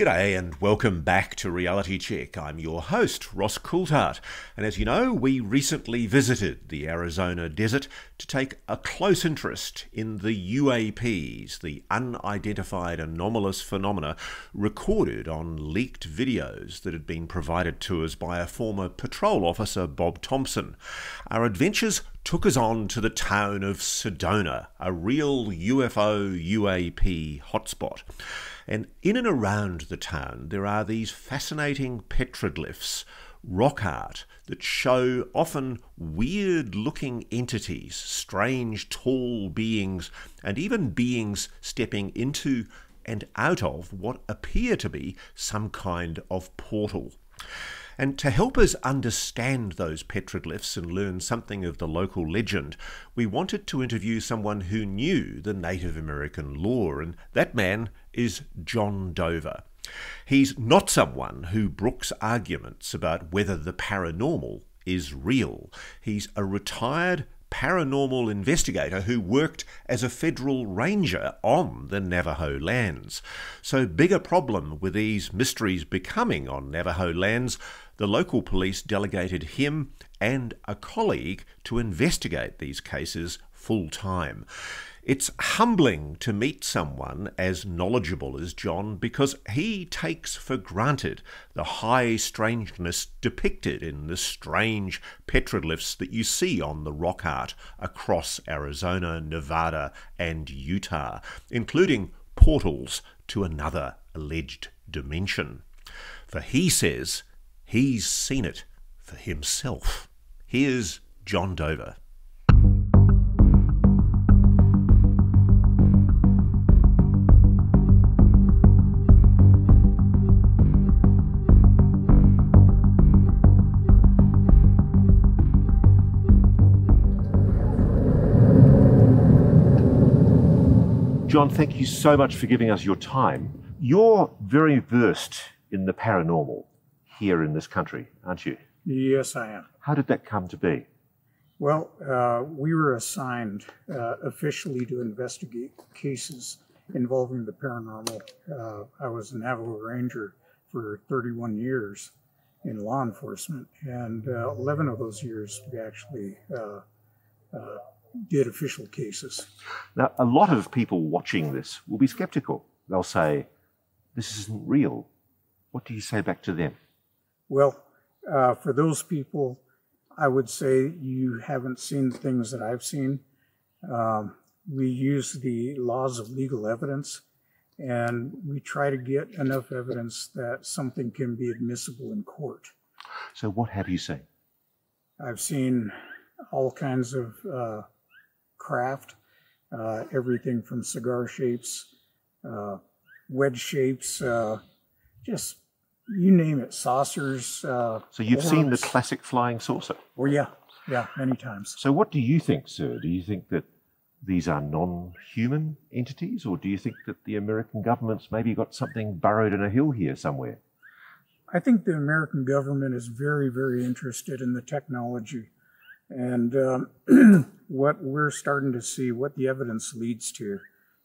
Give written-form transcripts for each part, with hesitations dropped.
G'day and welcome back to Reality Check. I'm your host, Ross Coulthart, and as you know, we recently visited the Arizona desert to take a close interest in the UAPs, the unidentified anomalous phenomena recorded on leaked videos that had been provided to us by a former patrol officer, Bob Thompson. Our adventures took us on to the town of Sedona, a real UFO UAP hotspot. And in and around the town, there are these fascinating petroglyphs, rock art, that show often weird-looking entities, strange, tall beings, and even beings stepping into and out of what appear to be some kind of portal. And to help us understand those petroglyphs and learn something of the local legend, we wanted to interview someone who knew the Native American lore, and that man is John Dover. He's not someone who brooks arguments about whether the paranormal is real. He's a retired paranormal investigator who worked as a federal ranger on the Navajo lands. So big a problem with these mysteries becoming on Navajo lands, the local police delegated him and a colleague to investigate these cases full time. It's humbling to meet someone as knowledgeable as John because he takes for granted the high strangeness depicted in the strange petroglyphs that you see on the rock art across Arizona, Nevada, and Utah, including portals to another alleged dimension. For he says he's seen it for himself. Here's John Dover. John, thank you so much for giving us your time. You're very versed in the paranormal here in this country, aren't you? Yes, I am. How did that come to be? Well, we were assigned officially to investigate cases involving the paranormal. I was a Navajo Ranger for 31 years in law enforcement, and 11 of those years we actually did official cases. Now, a lot of people watching this will be skeptical. They'll say, this isn't real. What do you say back to them? Well, for those people, I would say you haven't seen things that I've seen. We use the laws of legal evidence, and we try to get enough evidence that something can be admissible in court. So what have you seen? I've seen all kinds of craft, everything from cigar shapes, wedge shapes, just you name it, saucers. So you've seen the classic flying saucer? Oh, yeah, many times. So what do you think, sir? Do you think that these are non-human entities, or do you think that the American government's maybe got something burrowed in a hill here somewhere? I think the American government is very, very interested in the technology. And what we're starting to see, what the evidence leads to,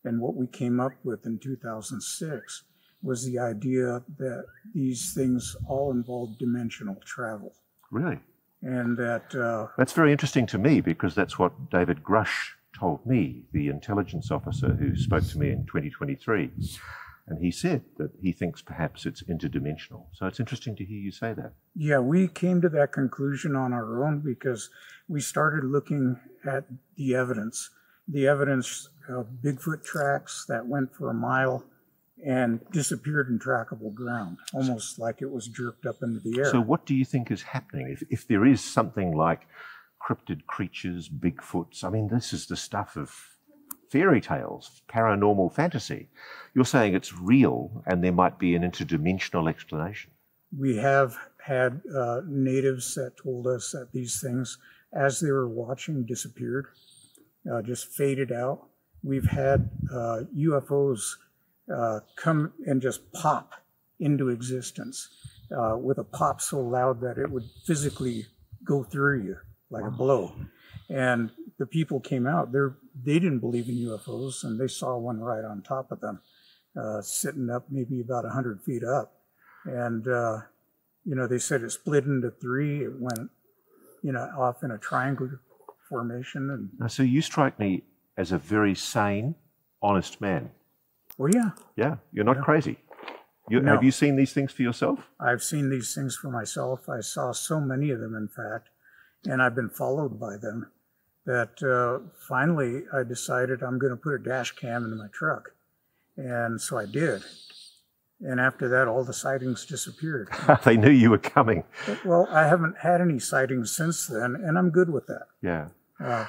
and what we came up with in 2006 was the idea that these things all involve dimensional travel. Really? And that... That's very interesting to me, because that's what David Grush told me, the intelligence officer who spoke to me in 2023. And he said that he thinks perhaps it's interdimensional. So it's interesting to hear you say that. Yeah, we came to that conclusion on our own because we started looking at the evidence. The evidence of Bigfoot tracks that went for a mile and disappeared in trackable ground, almost like it was jerked up into the air. So what do you think is happening? If there is something like cryptid creatures, Bigfoots, I mean, this is the stuff of fairy tales, paranormal fantasy. You're saying it's real and there might be an interdimensional explanation. We have had natives that told us that these things, as they were watching, disappeared, just faded out. We've had UFOs come and just pop into existence with a pop so loud that it would physically go through you like a blow. And the people came out, they didn't believe in UFOs, and they saw one right on top of them. sitting up maybe about 100 feet up. And, they said it split into three. It went, off in a triangular formation. And now, so you strike me as a very sane, honest man. Well, yeah. Yeah, you're not crazy. No. Have you seen these things for yourself? I've seen these things for myself. I saw so many of them, in fact, and I've been followed by them that finally I decided I'm going to put a dash cam into my truck. And so I did. And after that, all the sightings disappeared. They knew you were coming. Well, I haven't had any sightings since then, and I'm good with that. Yeah.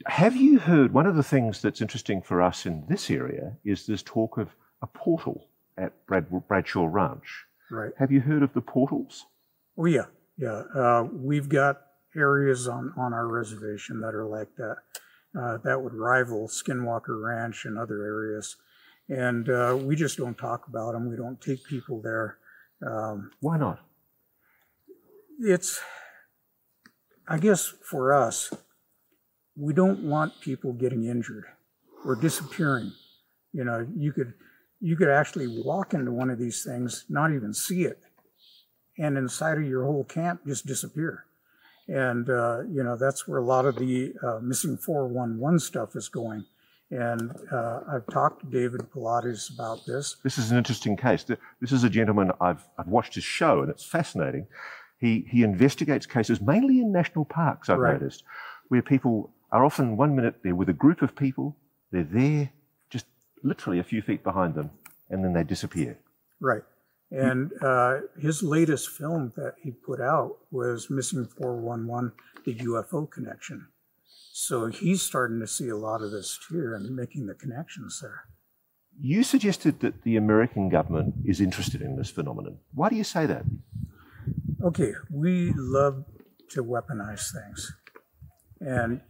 Have you heard, one of the things that's interesting for us in this area is this talk of a portal at Bradshaw Ranch. Right. Have you heard of the portals? Oh, yeah. Yeah. We've got areas on our reservation that are like that. That would rival Skinwalker Ranch and other areas. And we just don't talk about them. We don't take people there. Why not? I guess for us, we don't want people getting injured or disappearing. You could actually walk into one of these things, not even see it, and inside of your whole camp just disappear. And, that's where a lot of the missing 411 stuff is going. And I've talked to David Pilates about this. This is an interesting case. This is a gentleman, I've watched his show, and it's fascinating. He investigates cases mainly in national parks, I've noticed, where people are often 1 minute they're with a group of people, they're there just literally a few feet behind them, and then they disappear. Right. And his latest film that he put out was Missing 411, the UFO connection. So he's starting to see a lot of this too and making the connections there. You suggested that the American government is interested in this phenomenon. Why do you say that? Okay, we love to weaponize things. And,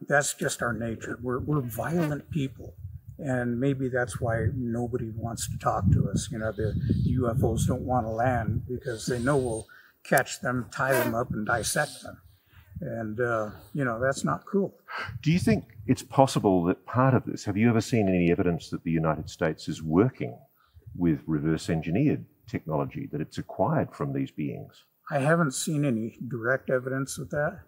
that's just our nature. We're violent people. And maybe that's why nobody wants to talk to us. The UFOs don't want to land because they know we'll catch them, tie them up, and dissect them. And, that's not cool. Do you think it's possible that part of this, have you ever seen any evidence that the United States is working with reverse engineered technology that it's acquired from these beings? I haven't seen any direct evidence of that,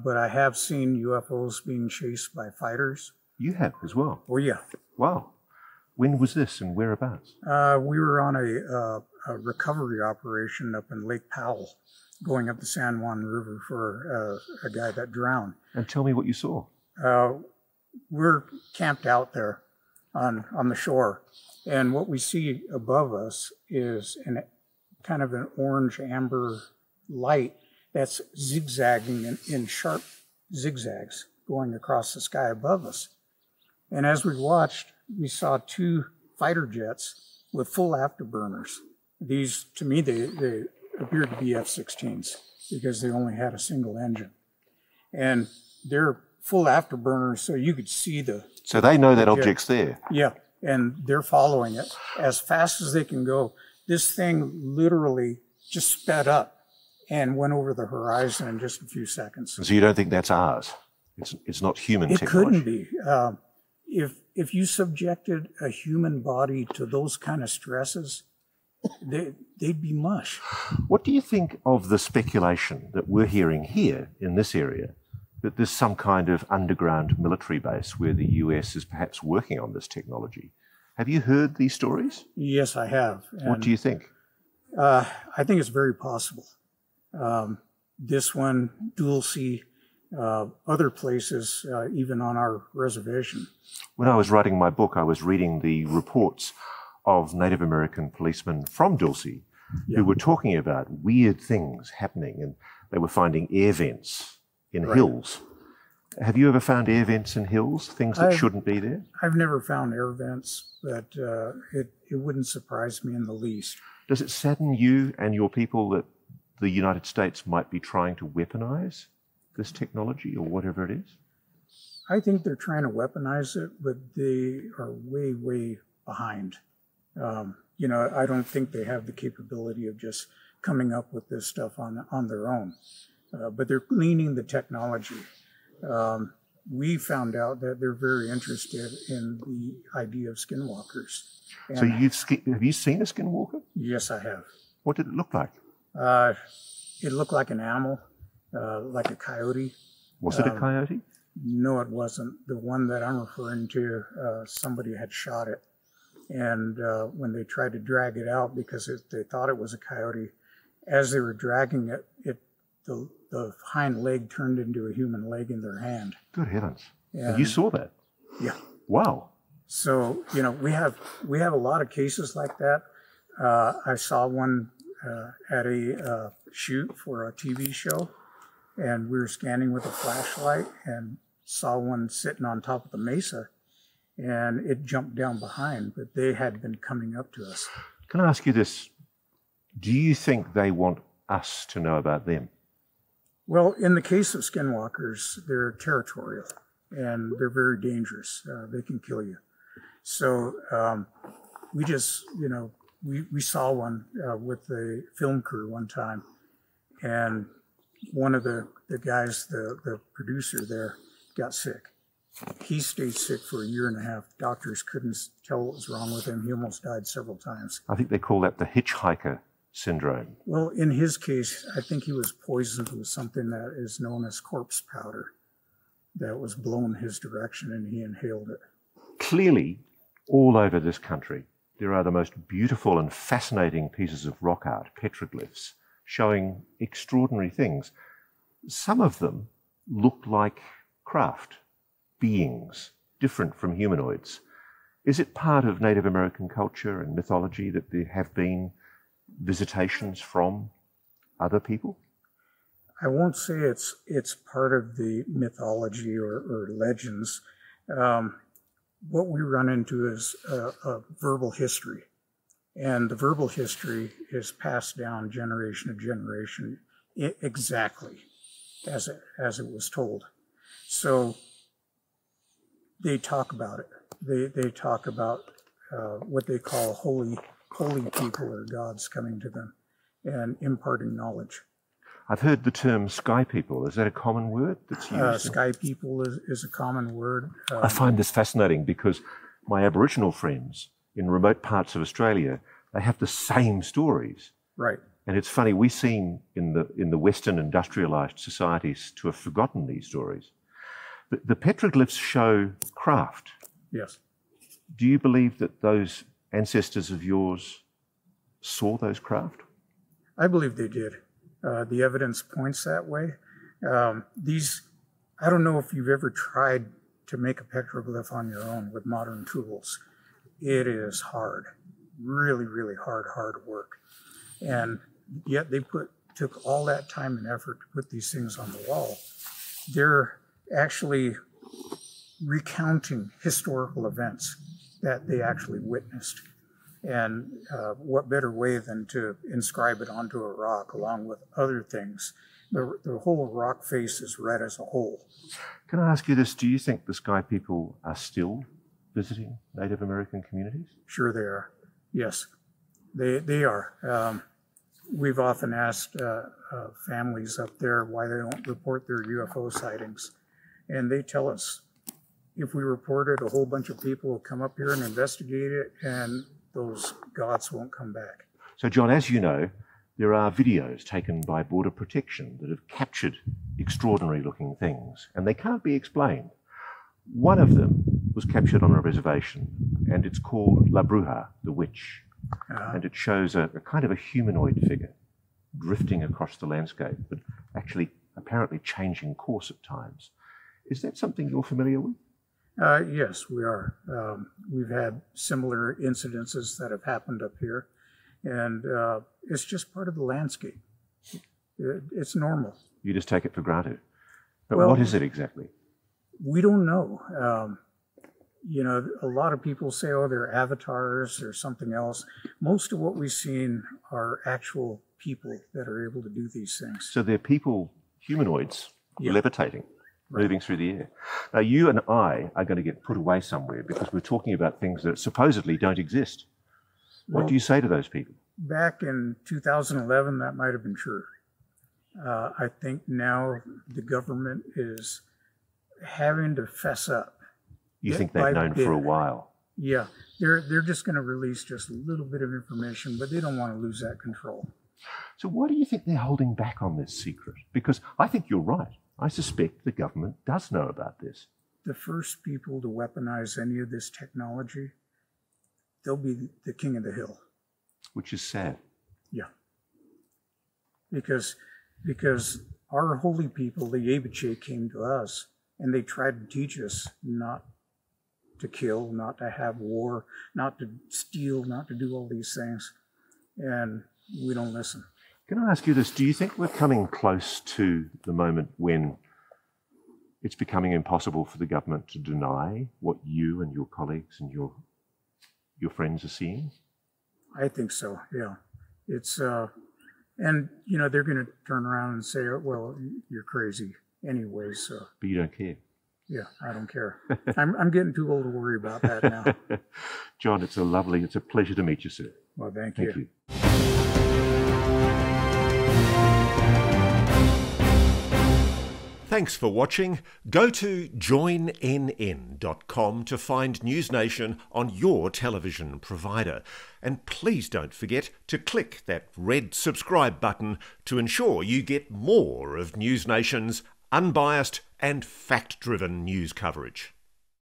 but I have seen UFOs being chased by fighters. You have as well? Oh, yeah. Wow. When was this and whereabouts? We were on a recovery operation up in Lake Powell, going up the San Juan River for a guy that drowned. And tell me what you saw. We're camped out there on the shore, and what we see above us is kind of an orange amber light that's zigzagging in sharp zigzags going across the sky above us. And as we watched, we saw two fighter jets with full afterburners. These, to me, they appeared to be F-16s because they only had a single engine. And they're full afterburners, so you could see the... So they know that object's there. Yeah, and they're following it as fast as they can go. This thing literally just sped up and went over the horizon in just a few seconds. So you don't think that's ours? It's not human technology? It couldn't be. If you subjected a human body to those kind of stresses, they'd be mush. What do you think of the speculation that we're hearing here in this area, that there's some kind of underground military base where the US is perhaps working on this technology? Have you heard these stories? Yes, I have. What do you think? I think it's very possible. This one, Dulce, other places, even on our reservation. When I was writing my book, I was reading the reports of Native American policemen from Dulce who were talking about weird things happening, and they were finding air vents in hills. Have you ever found air vents in hills, things that shouldn't be there? I've never found air vents, but it wouldn't surprise me in the least. Does it sadden you and your people that the United States might be trying to weaponize this technology or whatever it is? I think they're trying to weaponize it, but they are way, way behind. I don't think they have the capability of just coming up with this stuff on their own. But they're gleaning the technology. we found out that they're very interested in the idea of skinwalkers. And So have you seen a skinwalker? yes, I have. What did it look like? It looked like an animal, like a coyote. Was it a coyote? No, it wasn't. The one that I'm referring to, somebody had shot it. And when they tried to drag it out because they thought it was a coyote, as they were dragging it, the hind leg turned into a human leg in their hand. Good heavens. And you saw that? Yeah. Wow. So, we have a lot of cases like that. I saw one at a shoot for a TV show, and we were scanning with a flashlight and saw one sitting on top of the mesa, and it jumped down behind, but they had been coming up to us. Can I ask you this? Do you think they want us to know about them? Well, in the case of skinwalkers, they're territorial, and they're very dangerous. They can kill you. So we just, we saw one with the film crew one time, and one of the guys, the producer there, got sick. He stayed sick for 1.5 years. Doctors couldn't tell what was wrong with him. He almost died several times. I think they call that the hitchhiker syndrome. Well, in his case, I think he was poisoned with something that is known as corpse powder that was blown his direction, and he inhaled it. Clearly, all over this country, there are the most beautiful and fascinating pieces of rock art, petroglyphs, showing extraordinary things. Some of them look like craft, beings, different from humanoids. Is it part of Native American culture and mythology that there have been visitations from other people? I won't say it's part of the mythology or legends. What we run into is a verbal history, and the verbal history is passed down generation to generation exactly as it was told. So they talk about it. They talk about what they call holy people or gods coming to them and imparting knowledge. I've heard the term sky people. Is that a common word that's used? Sky people is a common word. I find this fascinating because my Aboriginal friends in remote parts of Australia, they have the same stories. Right. And it's funny, we seem in the Western industrialized societies to have forgotten these stories. The petroglyphs show craft. Yes. Do you believe that those ancestors of yours saw those craft? I believe they did. The evidence points that way. I don't know if you've ever tried to make a petroglyph on your own with modern tools. It is hard, really, really hard work. And yet they took all that time and effort to put these things on the wall. They're actually recounting historical events that they actually witnessed. And what better way than to inscribe it onto a rock along with other things. The whole rock face is read as a whole. Can I ask you this? Do you think the sky people are still visiting Native American communities? Sure they are. Yes, they are. We've often asked families up there why they don't report their UFO sightings. And they tell us, if we report it, a whole bunch of people will come up here and investigate it, and those gods won't come back. So, John, as you know, there are videos taken by Border Protection that have captured extraordinary looking things, and they can't be explained. One of them was captured on a reservation, and it's called La Bruja, the witch. And it shows a kind of a humanoid figure drifting across the landscape, but actually apparently changing course at times. Is that something you're familiar with? Yes, we are. We've had similar incidences that have happened up here, and it's just part of the landscape. It's normal. You just take it for granted. But well, what is it exactly? We don't know. A lot of people say, oh, they're avatars or something else. Most of what we've seen are actual people that are able to do these things. So they're people, humanoids, levitating. Right. Moving through the air. Now, you and I are going to get put away somewhere because we're talking about things that supposedly don't exist. What do you say to those people? Back in 2011, that might have been true. I think now the government is having to fess up. You think they've known for a while? Yeah, they're just going to release just a little bit of information, but they don't want to lose that control. So why do you think they're holding back on this secret? Because I think you're right. I suspect the government does know about this. The first people to weaponize any of this technology, they'll be the king of the hill. Which is sad. Yeah. Because our holy people, the Yebiche, came to us and they tried to teach us not to kill, not to have war, not to steal, not to do all these things. And we don't listen. Can I ask you this? Do you think we're coming close to the moment when it's becoming impossible for the government to deny what you and your colleagues and your friends are seeing? I think so, yeah. It's, and, you know, they're going to turn around and say, oh, well, you're crazy anyway, so. But you don't care. Yeah, I don't care. I'm getting too old to worry about that now. John, it's a pleasure to meet you, sir. Well, thank you. Thank you. Thanks for watching. Go to joinnn.com to find NewsNation on your television provider. And please don't forget to click that red subscribe button to ensure you get more of NewsNation's unbiased and fact-driven news coverage.